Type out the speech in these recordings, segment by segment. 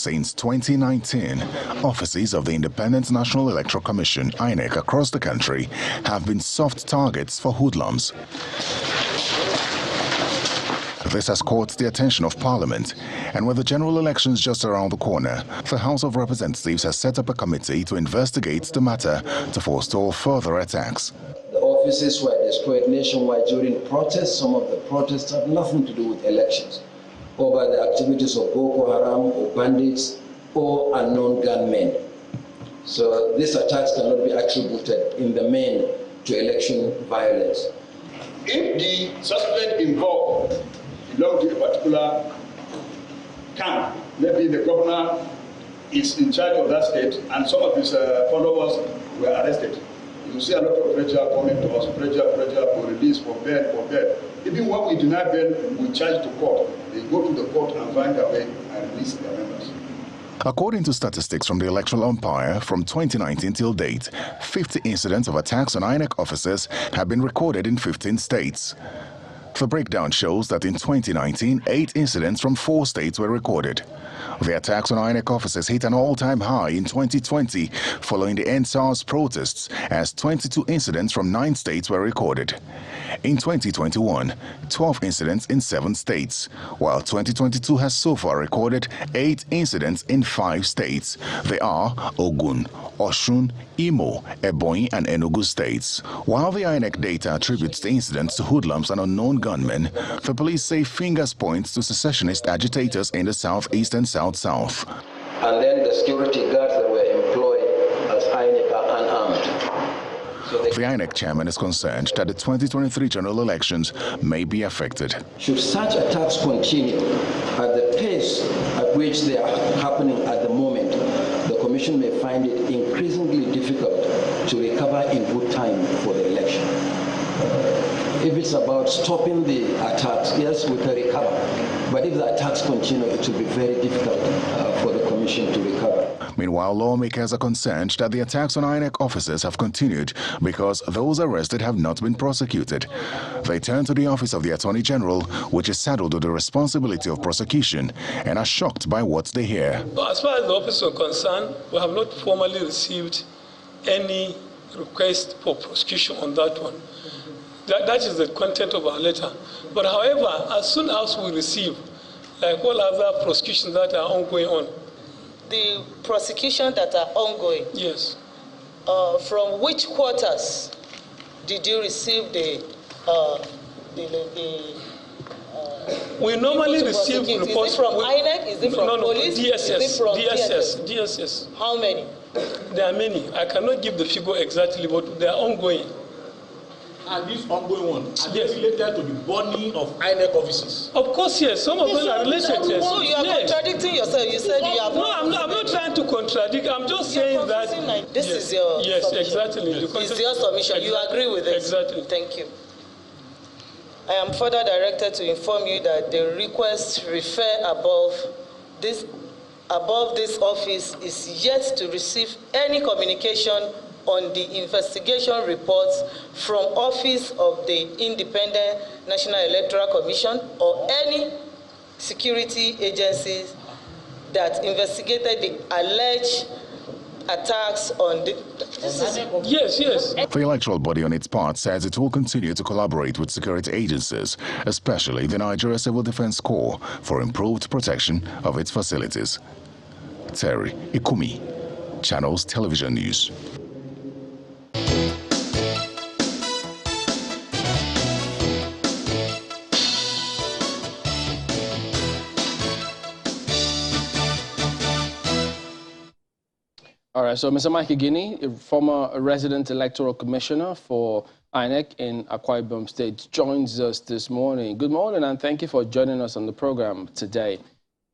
Since 2019, offices of the Independent National Electoral Commission, INEC, across the country have been soft targets for hoodlums. This has caught the attention of Parliament, and with the general elections just around the corner, the House of Representatives has set up a committee to investigate the matter to forestall further attacks. The offices were destroyed nationwide during protests. Some of the protests have nothing to do with elections, or by the activities of Boko Haram or bandits or unknown gunmen. So these attacks cannot be attributed in the main to election violence. If the suspect involved belong to a particular camp, maybe the governor is in charge of that state and some of his followers were arrested, you see a lot of pressure coming to us, pressure for release, for bail. Even when we deny bail, we charge to court. They go to the court and find a way and release their members. According to statistics from the electoral umpire, from 2019 till date, 50 incidents of attacks on INEC officers have been recorded in 15 states. The breakdown shows that in 2019, 8 incidents from 4 states were recorded. The attacks on INEC officers hit an all-time high in 2020 following the NSAS protests, as 22 incidents from 9 states were recorded. In 2021, 12 incidents in 7 states, while 2022 has so far recorded 8 incidents in 5 states. They are Ogun, Osun, Imo, Ebonyi and Enugu states. While the INEC data attributes the incidents to hoodlums and unknown gunmen, the police say fingers point to secessionist agitators in the southeast and south-south. And then the security guards that were employed as INEC are unarmed. So the INEC chairman is concerned that the 2023 general elections may be affected. Should such attacks continue at the pace at which they are happening at the moment, the Commission may find it increasingly difficult to recover in good time for the election. If it's about stopping the attacks, yes, we can recover. But if the attacks continue, it will be very difficult for the Commission to recover. Meanwhile, lawmakers are concerned that the attacks on INEC officers have continued because those arrested have not been prosecuted. They turn to the Office of the Attorney General, which is saddled with the responsibility of prosecution, and are shocked by what they hear. As far as the office is concerned, we have not formally received any request for prosecution on that one. That is the content of our letter. But however, as soon as we receive, like all other prosecutions that are ongoing on, the prosecution that are ongoing, yes. From which quarters did you receive we normally receive reports. Is it from INEC? Is it from police? DSS. Is it from DSS. How many? There are many. I cannot give the figure exactly, but they are ongoing. And this ongoing one, are they related to the burning of INEC offices? Of course, yes. Some of them are related. Yes. So you are contradicting yourself. You said you have. No, I'm not trying to contradict. I'm just saying that. This is your submission. Exactly. Yes. It's your submission. You agree with it? Exactly. Thank you. I am further directed to inform you that the request referred above this office is yet to receive any communication on the investigation reports from Office of the Independent National Electoral Commission or any security agencies that investigated the alleged attacks on the... Yes. The electoral body on its part says it will continue to collaborate with security agencies, especially the Nigeria Civil Defense Corps, for improved protection of its facilities. Terry Ikumi, Channels Television News. All right, so Mr. Mike Igini, a former resident electoral commissioner for INEC in Akwa Ibom State, joins us this morning. Good morning, and thank you for joining us on the program today.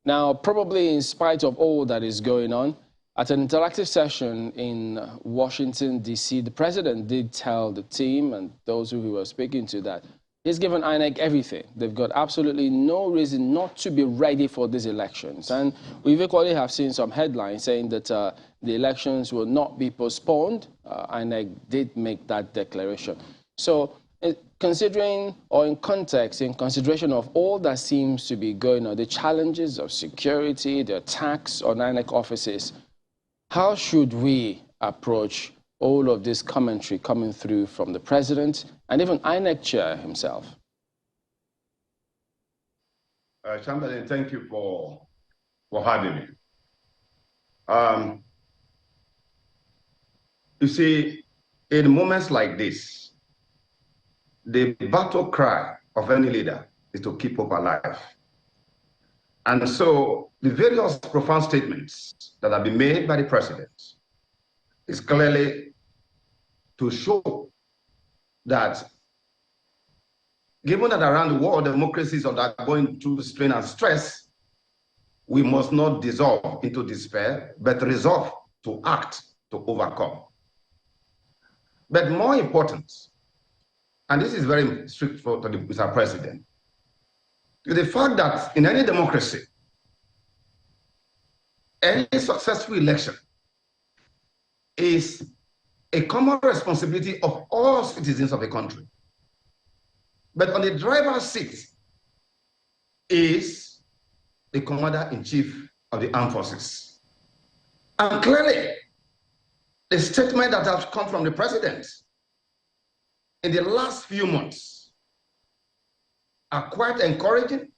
Now, probably in spite of all that is going on, at an interactive session in Washington, D.C., the president did tell the team and those who we were speaking to that he's given INEC everything. They've got absolutely no reason not to be ready for these elections. And we've equally have seen some headlines saying that the elections will not be postponed. INEC did make that declaration. So considering or in consideration of all that seems to be going on, the challenges of security, the attacks on INEC offices, how should we approach all of this commentary coming through from the president and even INEC chair himself? Chamberlain, thank you for having me. You see, in moments like this, the battle cry of any leader is to keep hope alive. And so the various profound statements that have been made by the president is clearly to show that given that around the world democracies are going through strain and stress, we must not dissolve into despair, but resolve to act to overcome. But more important, and this is very strict for Mr. President, is the fact that in any democracy, any successful election is a common responsibility of all citizens of the country. But on the driver's seat is the commander-in-chief of the armed forces. And clearly, the statement that has come from the president in the last few months are quite encouraging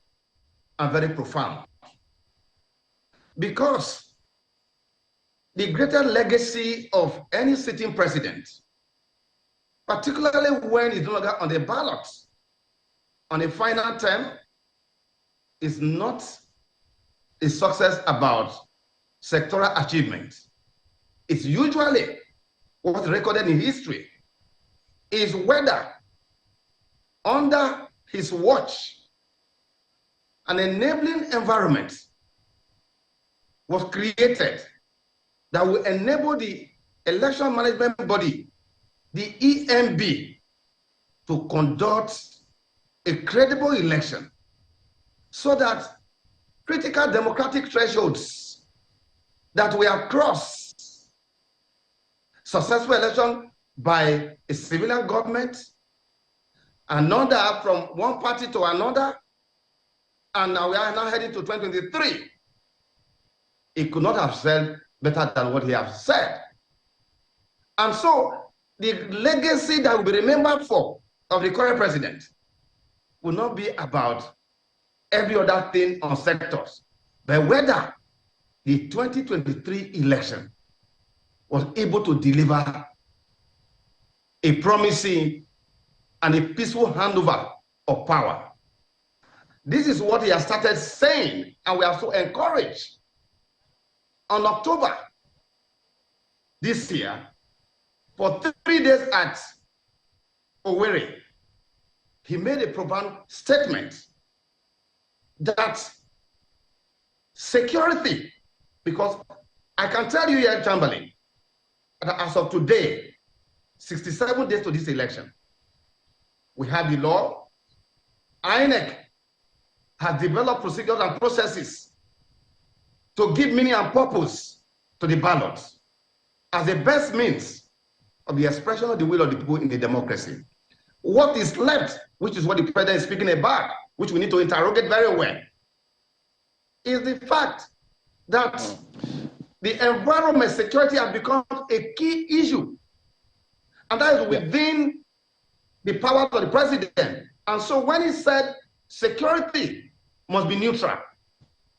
and very profound. Because the greater legacy of any sitting president, particularly when he's no longer on the ballot, on a final term, is not a success about sectoral achievements. It's usually what's recorded in history is whether under his watch an enabling environment was created that will enable the election management body, the EMB, to conduct a credible election so that critical democratic thresholds that were crossed, successful election by a civilian government, another from one party to another, and now we are now heading to 2023. He could not have said better than what he has said. And so the legacy that will be remembered for of the current president will not be about every other thing on sectors, but whether the 2023 election was able to deliver a promising and a peaceful handover of power. This is what he has started saying, and we are so encouraged. On October this year, for 3 days at Owerri, he made a profound statement that security, because I can tell you here, Chamberlain, that as of today, 67 days to this election, we have the law. INEC has developed procedures and processes to give meaning and purpose to the ballot as the best means of the expression of the will of the people in the democracy. What is left, which is what the president is speaking about, which we need to interrogate very well, is the fact that the environment security has become a key issue. And that is within the powers of the president. And so when he said security must be neutral,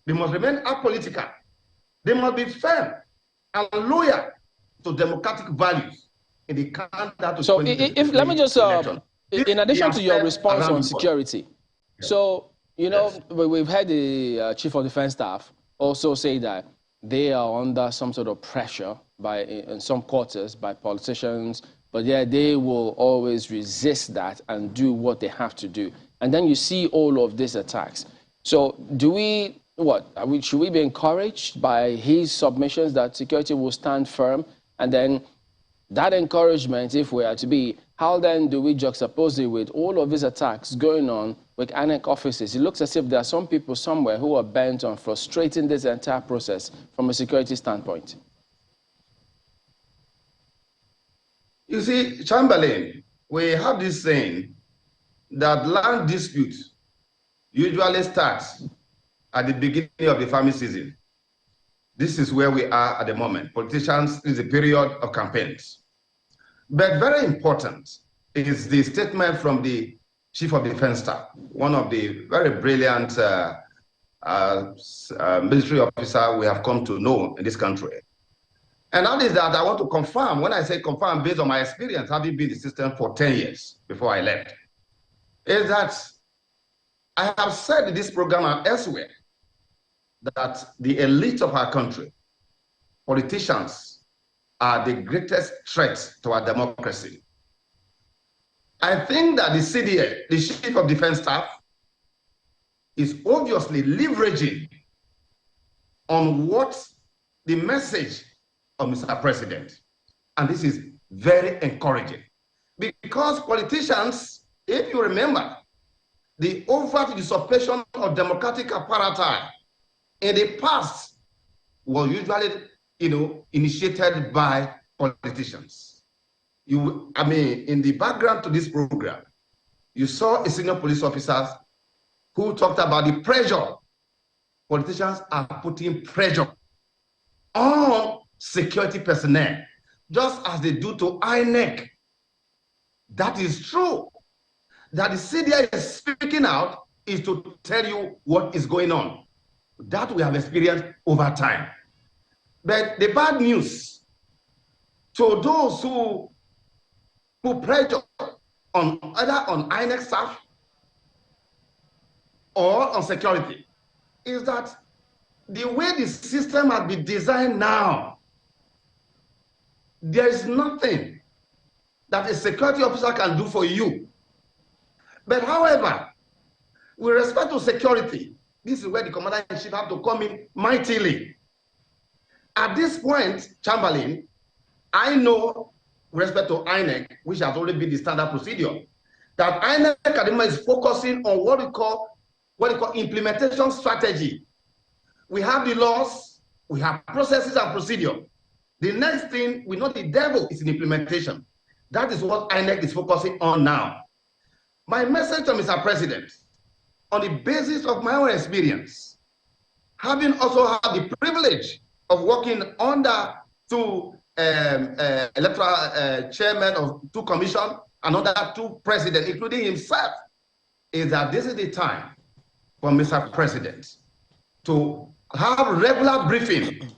they must remain apolitical, they must be firm and loyal to democratic values in the conduct of. So if let me just, in addition to your response on security, so, you know, we've had the Chief of Defense Staff also say that they are under some sort of pressure in some quarters by politicians, but yeah, they will always resist that and do what they have to do. And then you see all of these attacks. So do we, should we be encouraged by his submissions that security will stand firm? And then that encouragement, if we are to be, how then do we juxtapose it with all of these attacks going on with INEC offices? It looks as if there are some people somewhere who are bent on frustrating this entire process from a security standpoint. You see, Chamberlain, we have this saying that land dispute usually starts at the beginning of the farming season. This is where we are at the moment. Politicians, is a period of campaigns. But very important is the statement from the Chief of Defense Staff, one of the very brilliant military officer we have come to know in this country. And that is that I want to confirm, when I say confirm based on my experience, having been in the system for 10 years before I left, is that I have said in this program and elsewhere that the elite of our country, politicians, are the greatest threat to our democracy. I think that the CDA, the Chief of Defense Staff, is obviously leveraging on what the message of Mr. President. And this is very encouraging. Because politicians, if you remember, the overt usurpation of democratic apparatus in the past was usually, initiated by politicians. In the background to this program, you saw a senior police officer who talked about the pressure. Politicians are putting pressure on security personnel, just as they do to INEC. That is true. That the CDI is speaking out is to tell you what is going on. That we have experienced over time. But the bad news to those who put pressure on either on INEC staff or on security is that the way the system has been designed now, there is nothing that a security officer can do for you. But however, with respect to security, this is where the commander-in-chief have to come in mightily. At this point, Chamberlain, I know with respect to INEC, which has already been the standard procedure, that INEC Academy is focusing on what we call implementation strategy. We have the laws, we have processes and procedure. The next thing, we know the devil is in implementation. That is what INEC is focusing on now. My message to Mr. President, on the basis of my own experience, having also had the privilege of working under two electoral chairmen of two commissions and under two presidents, including himself, is that this is the time for Mr. President to have regular briefing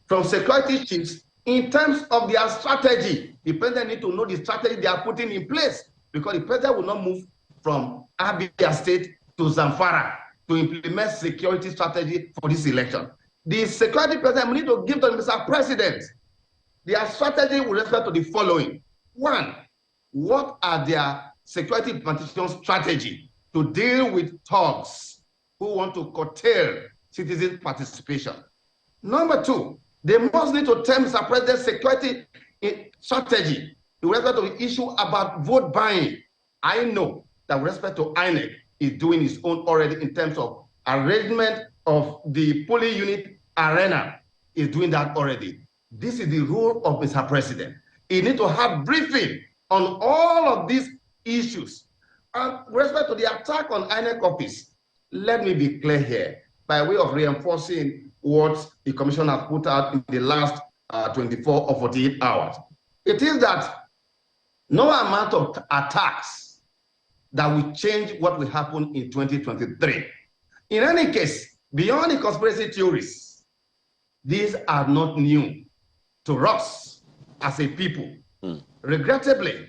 from security chiefs in terms of their strategy. The president needs to know the strategy they are putting in place, because the president will not move from Abia State to Zamfara to implement security strategy for this election. The security president need to give to Mr. President their strategy with respect to the following. One, what are their security implementation strategy to deal with thugs who want to curtail citizen participation? Number two, they must need to tell Mr. President security strategy with respect to the issue about vote buying. I know that with respect to INEC is doing its own already in terms of arrangement of the polling unit arena, is doing that already. This is the role of Mr. President. He needs to have briefing on all of these issues. And with respect to the attack on INEC office, let me be clear here, by way of reinforcing what the commission has put out in the last 24 or 48 hours. It is that no amount of attacks that will change what will happen in 2023. In any case, beyond the conspiracy theories, these are not new to us as a people. Regrettably,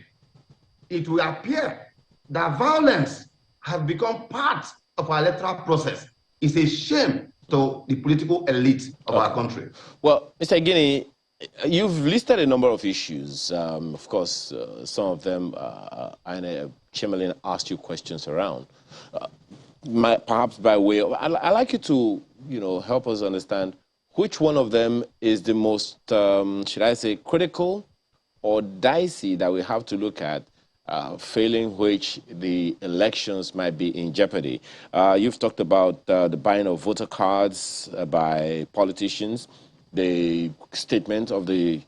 it will appear that violence has become part of our electoral process. It's a shame to the political elite of our country. Well, Mr. Igini, you've listed a number of issues. Of course, some of them, Chamberlain asked you questions around. Perhaps by way of, I'd like you to, help us understand which one of them is the most, should I say, critical or dicey that we have to look at, failing which the elections might be in jeopardy. You've talked about the buying of voter cards by politicians, the statement of the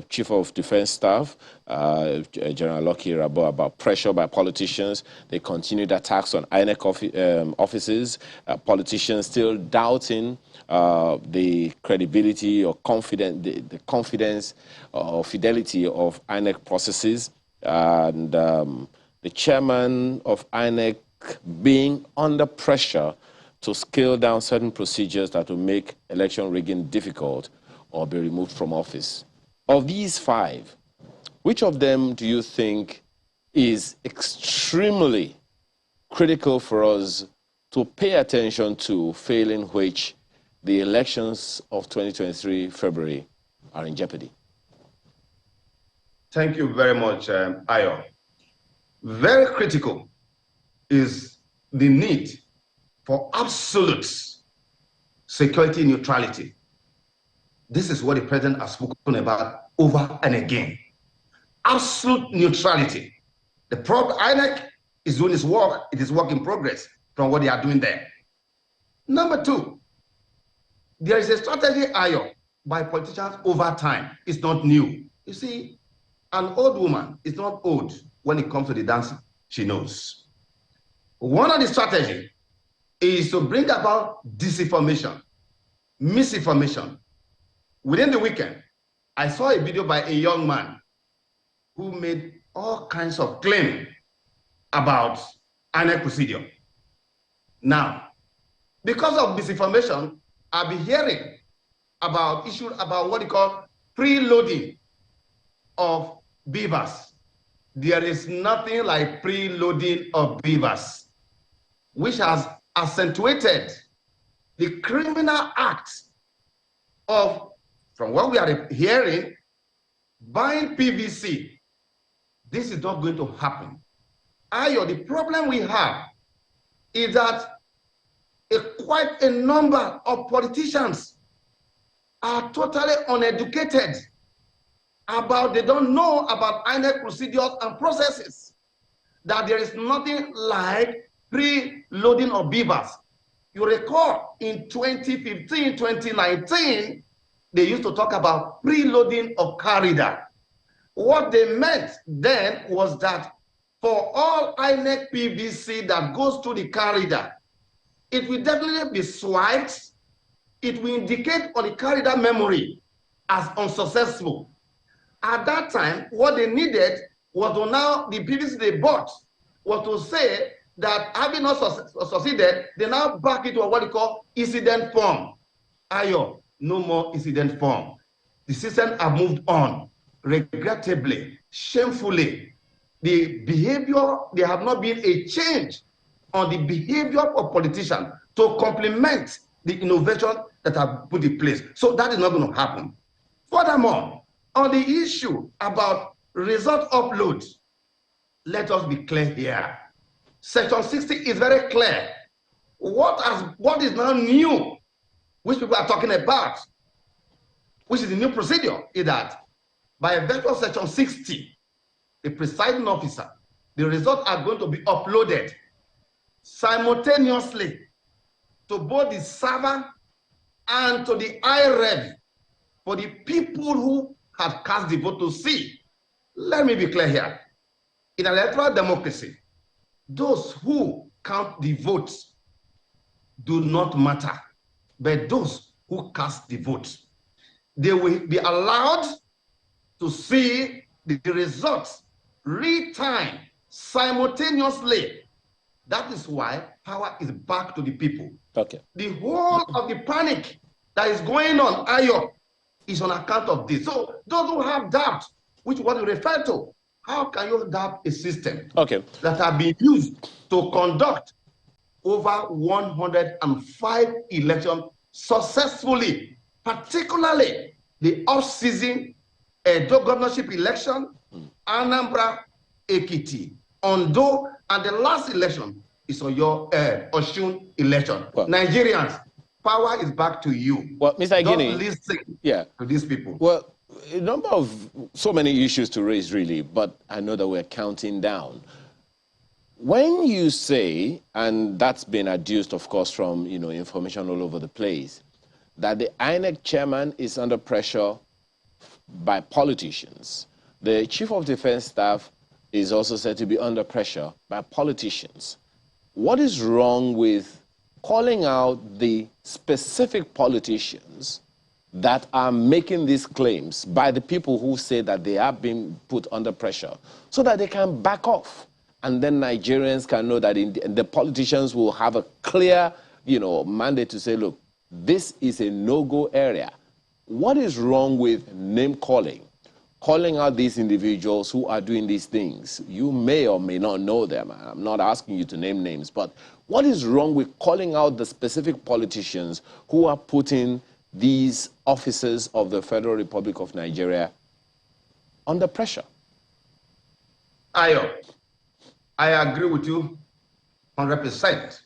Chief of Defense Staff, General Lucky Rabo, about pressure by politicians. They continued attacks on INEC offices. Politicians still doubting the credibility or the confidence or fidelity of INEC processes. And the chairman of INEC being under pressure to scale down certain procedures that will make election rigging difficult or be removed from office. Of these 5, which of them do you think is extremely critical for us to pay attention to, failing which the elections of 2023 February are in jeopardy? Thank you very much, Ayo. Very critical is the need for absolute security neutrality. This is what the president has spoken about over and again. Absolute neutrality. The problem, INEC is doing its work. It is work in progress from what they are doing there. Number 2, there is a strategy, Ayo, by politicians over time. It's not new. You see, an old woman is not old when it comes to the dancing she knows. One of the strategies is to bring about disinformation, misinformation. Within the weekend, I saw a video by a young man who made all kinds of claims about INEC procedure. Now, because of misinformation, I've been hearing about issues about what you call preloading of beavers. There is nothing like preloading of beavers, which has accentuated the criminal acts of, from what we are hearing, buying PVC. This is not going to happen. Ayo, the problem we have is that quite a number of politicians are totally uneducated about, they don't know about INEC procedures and processes, that there is nothing like pre-loading of beavers. You recall in 2015, 2019, they used to talk about pre-loading of corridor. What they meant then was that for all INEC PVC that goes to the corridor, it will definitely be swiped. It will indicate on the corridor memory as unsuccessful. At that time, what they needed was to now, the PVC they bought was to say that having not succeeded, they now back it to what they call incident form. Ayo, no more incident form. The system have moved on. Regrettably, shamefully, the behavior, there have not been a change on the behavior of politicians to complement the innovation that have put in place. So that is not going to happen. Furthermore, on the issue about result upload, let us be clear here. Section 60 is very clear. What is now new, which people are talking about, which is the new procedure, is that by virtue of Section 60, the presiding officer, the results are going to be uploaded simultaneously to both the server and to the IREV for the people who have cast the vote to see. Let me be clear here. In electoral democracy, those who count the votes do not matter, but those who cast the votes, they will be allowed to see the results real-time, simultaneously. That is why power is back to the people. Okay. The whole of the panic that is going on, Ayo, is on account of this. So those who have doubt, which what you refer to, how can you doubt a system that have been used to conduct over 105 elections successfully, particularly the off-season governorship election, Anambra, Ekiti, Ondo, and the last election is on your Osun election. Well, Nigerians, power is back to you. Well, Mr. Igini, don't listen to these people. Well, a number of so many issues to raise, really, but I know that we're counting down. When you say, and that's been adduced, of course, from information all over the place, that the INEC chairman is under pressure by politicians. The Chief of Defense Staff is also said to be under pressure by politicians. What is wrong with calling out the specific politicians that are making these claims by the people who say that they are being put under pressure so that they can back off? And then Nigerians can know that the politicians will have a clear, mandate to say, look, this is a no-go area. What is wrong with name calling out these individuals who are doing these things? You may or may not know them. I'm not asking you to name names, but what is wrong with calling out the specific politicians who are putting these officers of the Federal Republic of Nigeria under pressure? Ayo, I agree with you 100%.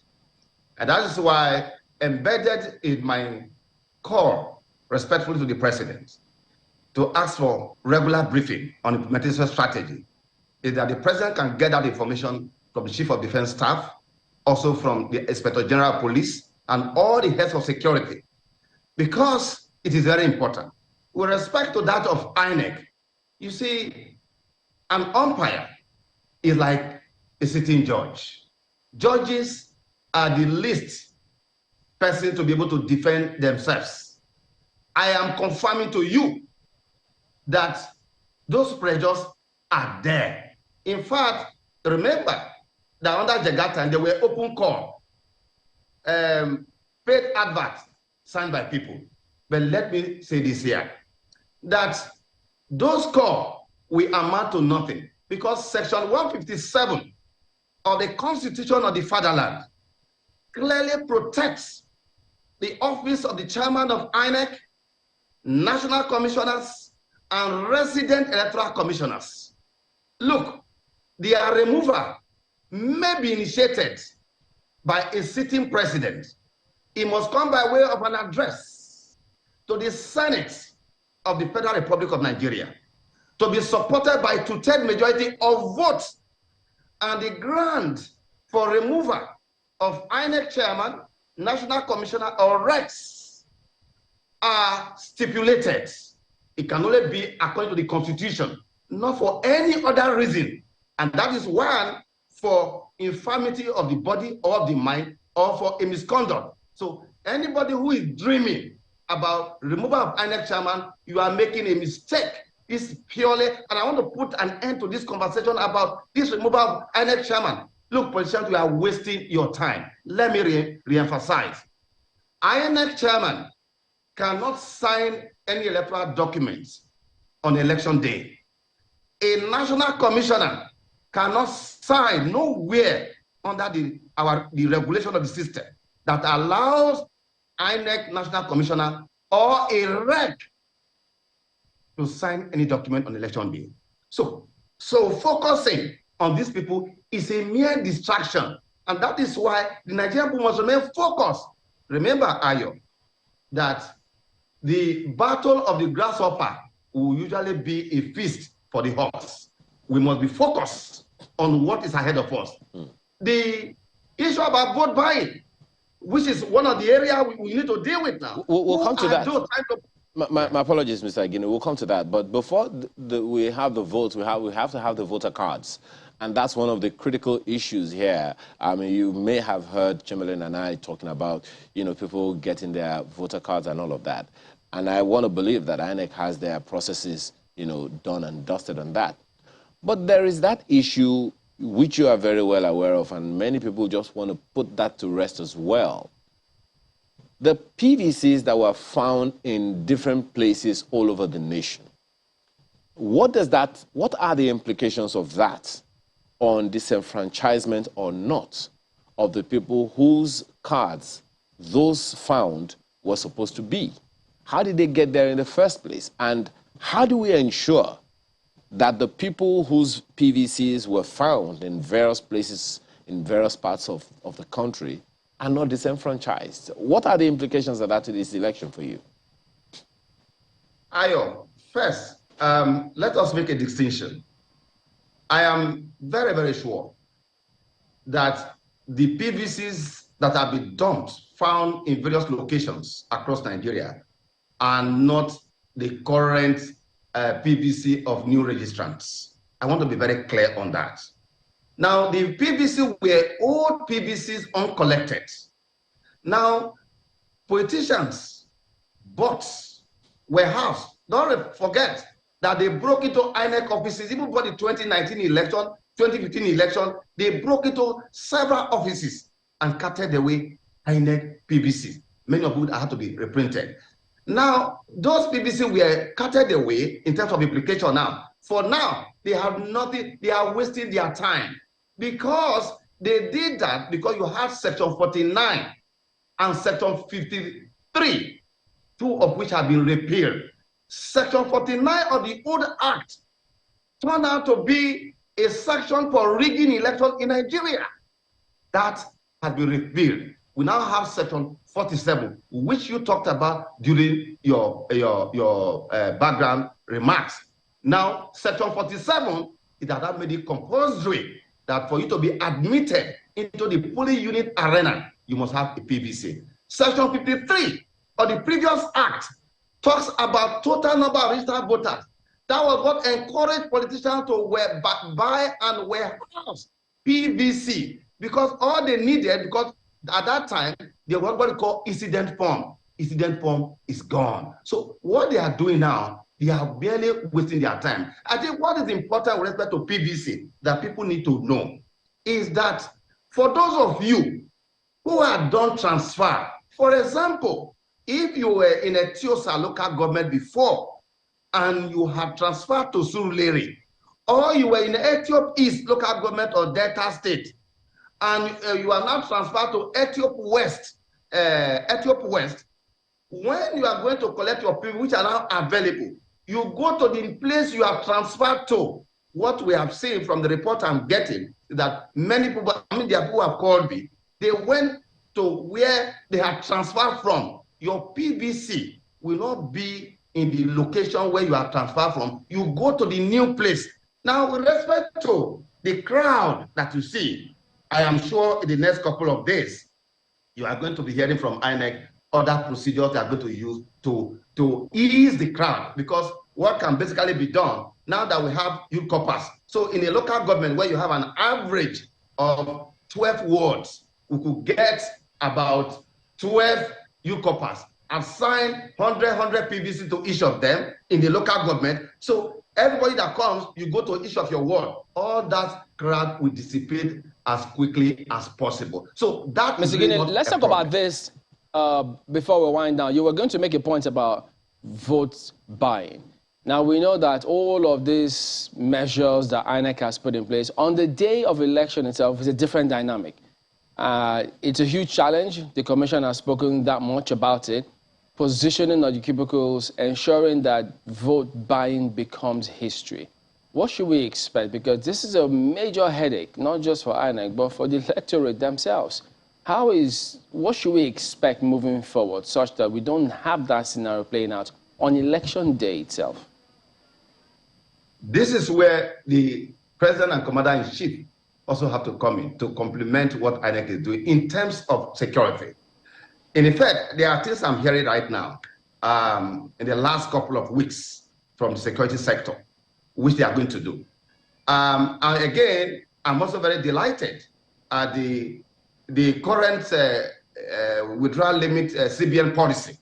And that is why, embedded in my call, respectfully to the president, to ask for regular briefing on implementation strategy, is that the president can get that information from the Chief of Defense Staff, also from the Inspector General of Police, and all the heads of security, because it is very important. With respect to that of INEC, you see, an umpire is like a sitting judge. Judges are the least person to be able to defend themselves. I am confirming to you that those pressures are there. In fact, remember that under Jagata, there were open call, paid adverts signed by people. But let me say this here, that those calls will amount to nothing, because Section 157 of the Constitution of the Fatherland clearly protects the office of the chairman of INEC, national commissioners, and resident electoral commissioners. Look, their removal may be initiated by a sitting president. It must come by way of an address to the Senate of the Federal Republic of Nigeria, to be supported by two-thirds majority of votes, and the grant for removal of INEC chairman, national commissioner, or recs are stipulated. It can only be according to the Constitution, not for any other reason. And that is one for infirmity of the body or of the mind, or for a misconduct. So anybody who is dreaming about removal of INEC chairman, you are making a mistake. It's purely, and I want to put an end to this conversation about this removal of INEC chairman. Look, politicians, you are wasting your time. Let me re-emphasize. INEC chairman cannot sign any electoral documents on election day. A national commissioner cannot sign nowhere under the regulation of the system that allows INEC national commissioner or a rec to sign any document on election day. So focusing on these people is a mere distraction. And that is why the Nigerian people must remain focused. Remember, Ayo, that the battle of the grasshopper will usually be a feast for the horse. We must be focused on what is ahead of us. The issue about vote buying, which is one of the areas we need to deal with now. We'll come to that. My apologies, Mr. Igini. We'll come to that. But before we have the votes, we have to have the voter cards. And that's one of the critical issues here. I mean, you may have heard Chamberlain and I talking about, people getting their voter cards and all of that. And I want to believe that INEC has their processes, done and dusted on that. But there is that issue which you are very well aware of, and many people just want to put that to rest as well. The PVCs that were found in different places all over the nation. What are the implications of that on disenfranchisement or not of the people whose cards those found were supposed to be? How did they get there in the first place? And how do we ensure that the people whose PVCs were found in various places, in various parts of the country, are not disenfranchised? What are the implications of that to this election for you? Ayo, first, let us make a distinction. I am very, very sure that the PVCs that have been dumped, found in various locations across Nigeria, are not the current PVC of new registrants. I want to be very clear on that. Now, the PVC were old PVCs uncollected. Now, politicians, bots, warehouse, don't forget that they broke into INEC offices, even for the 2019 election, 2015 election, they broke into several offices and carted away INEC PVCs, many of which had to be reprinted. Now, those PVC were carted away in terms of implication now. For now, they have nothing, they are wasting their time because they did that because you have Section 49 and Section 53, two of which have been repealed. Section 49 of the old act turned out to be a section for rigging elections in Nigeria. That has been repealed. We now have Section 47, which you talked about during your background remarks. Now, Section 47 is that made it compulsory that for you to be admitted into the polling unit arena, you must have a PVC. Section 53 of the previous act talks about total number of registered voters. That was what encouraged politicians to buy and warehouse PVC, because all they needed, because at that time, they were what we call incident form. Incident form is gone. So what they are doing now, they are barely wasting their time. I think what is important with respect to PVC that people need to know is that for those of you who have done transfer, for example, if you were in a Tiosa local government before and you have transferred to Surulere, or you were in Ethiopia East local government or Delta State, and you are now transferred to Ethiopia West, when you are going to collect your people, which are now available, you go to the place you are transferred to. What we have seen from the report I'm getting is that many people, I mean, there are people who have called me, they went to where they had transferred from. Your PVC will not be in the location where you are transferred from. You go to the new place. Now, with respect to the crowd that you see, I am sure in the next couple of days, you are going to be hearing from INEC other procedures they are going to use to ease the crowd, because what can basically be done now that we have youth corpus. So in a local government where you have an average of 12 wards, we could get about 12 youth corpus, assign 100 PVC to each of them in the local government. So everybody that comes, you go to each of your ward. All that crowd will dissipate as quickly as possible. So that Mr. Igini, let's talk about this before we wind down. You were going to make a point about vote buying. Now, we know that all of these measures that INEC has put in place on the day of election itself is a different dynamic. It's a huge challenge. The Commission has spoken that much about it. Positioning of the cubicles, ensuring that vote buying becomes history. What should we expect? Because this is a major headache, not just for INEC, but for the electorate themselves. What should we expect moving forward such that we don't have that scenario playing out on election day itself? This is where the President and Commander-in-Chief also have to come in to complement what INEC is doing in terms of security. In effect, there are things I'm hearing right now in the last couple of weeks from the security sector, which they are going to do. And again, I'm also very delighted at the current withdrawal limit CBN policy.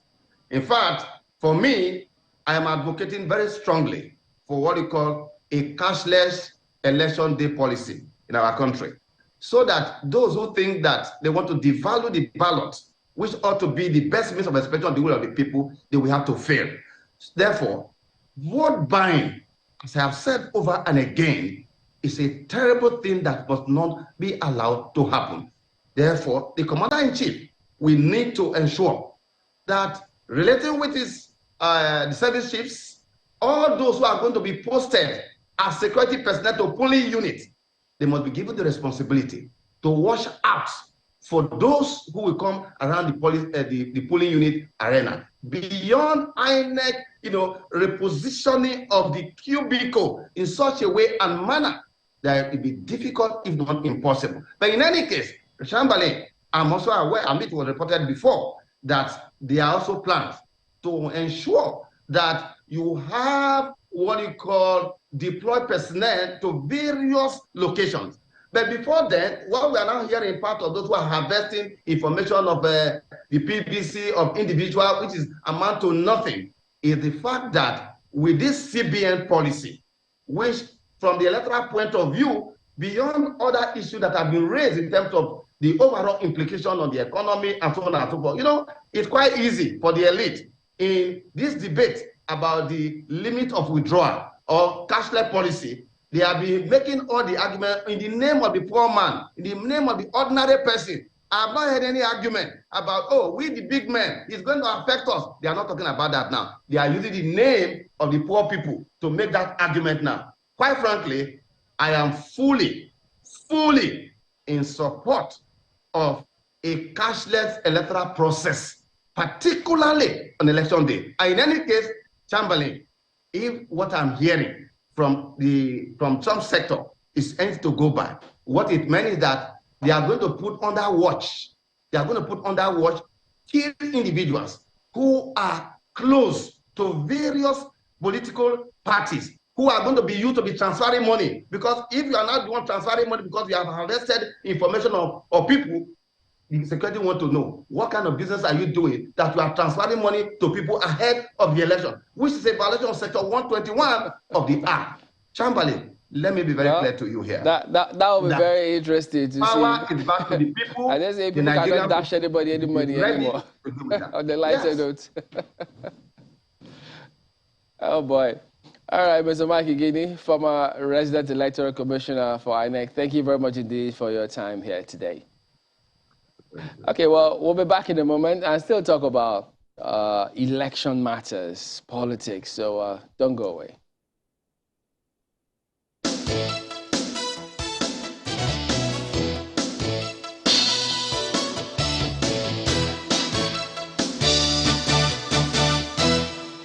In fact, for me, I am advocating very strongly for what we call a cashless election day policy in our country, so that those who think that they want to devalue the ballot, which ought to be the best means of expression of the will of the people, they will have to fail. Therefore, vote buying, as I have said over and again, is a terrible thing that must not be allowed to happen. Therefore, the Commander-in-Chief will need to ensure that relating with the service chiefs, all those who are going to be posted as security personnel to polling units, they must be given the responsibility to watch out for those who will come around the polling unit arena. Beyond INEC, repositioning of the cubicle in such a way and manner that it will be difficult, if not impossible. But in any case, Shambale, I'm also aware, and it was reported before, that there are also plans to ensure that you have what you call deploy personnel to various locations. But before then, what we are now hearing part of those who are harvesting information of the PVC of individual, which is amount to nothing, is the fact that with this CBN policy, which from the electoral point of view, beyond other issues that have been raised in terms of the overall implication on the economy and so on and so forth, it's quite easy for the elite in this debate about the limit of withdrawal or cashless policy. They have been making all the argument in the name of the poor man, in the name of the ordinary person. I have not heard any argument about, oh, we the big men, it's going to affect us. They are not talking about that now. They are using the name of the poor people to make that argument now. Quite frankly, I am fully in support of a cashless electoral process, particularly on election day. And in any case, Chamberlain, if what I'm hearing from some sector is anything to go by, what it meant is that they are going to put under watch. They are going to put under watch key individuals who are close to various political parties, who are going to be used to be transferring money. Because if you are not the one transferring money because you have harvested information of people, the security want to know what kind of business are you doing that you are transferring money to people ahead of the election, which is a violation of Section 121 of the Act. Chamberlain, let me be very clear to you here. That will be very interesting to power see. Is back to the people. I just say people cannot dash anybody any money anymore. On the lighter note. Oh boy. All right, Mr. Mike Igini, former resident electoral commissioner for INEC. Thank you very much indeed for your time here today. Okay, well, we'll be back in a moment and still talk about election matters, politics, so don't go away.